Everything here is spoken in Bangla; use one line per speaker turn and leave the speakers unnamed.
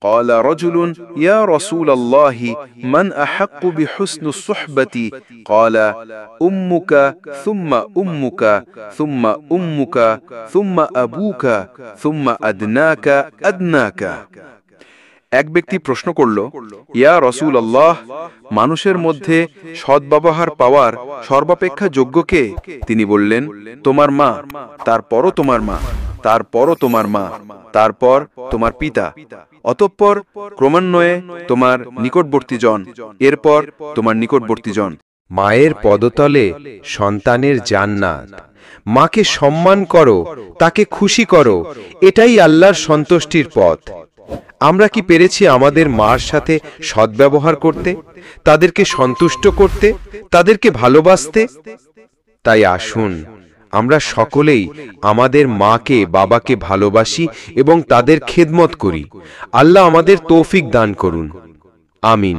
قال رجل يا رسول الله من أحق بحسن الصحبة قال أمك ثم أمك ثم أمك ثم أبوك ثم أدناك أدناك। এক ব্যক্তি প্রশ্ন করল, ইয়া রাসূলুল্লাহ, মানুষের মধ্যে সদ্ব্যবহার পাওয়ার সর্বাপেক্ষা যোগ্য কে? তিনি বললেন, তোমার মা, তারপরও তোমার মা, তারপরও তোমার মা, তারপর তোমার পিতা, অতঃপর ক্রমান্বয়ে তোমার নিকটবর্তী জন, এরপর তোমার নিকটবর্তী জন।
মায়ের পদতলে সন্তানের জান্নাত। মাকে সম্মান করো, তাকে খুশি করো, এটাই আল্লাহর সন্তুষ্টির পথ। আমরা কি পেরেছি আমাদের মার সাথে সদ্ব্যবহার করতে, তাদেরকে সন্তুষ্ট করতে, তাদেরকে ভালোবাসতে? তাই আসুন আমরা সকলেই আমাদের মাকে বাবাকে ভালোবাসি এবং তাদের খেদমত করি। আল্লাহ আমাদের তৌফিক দান করুন। আমিন।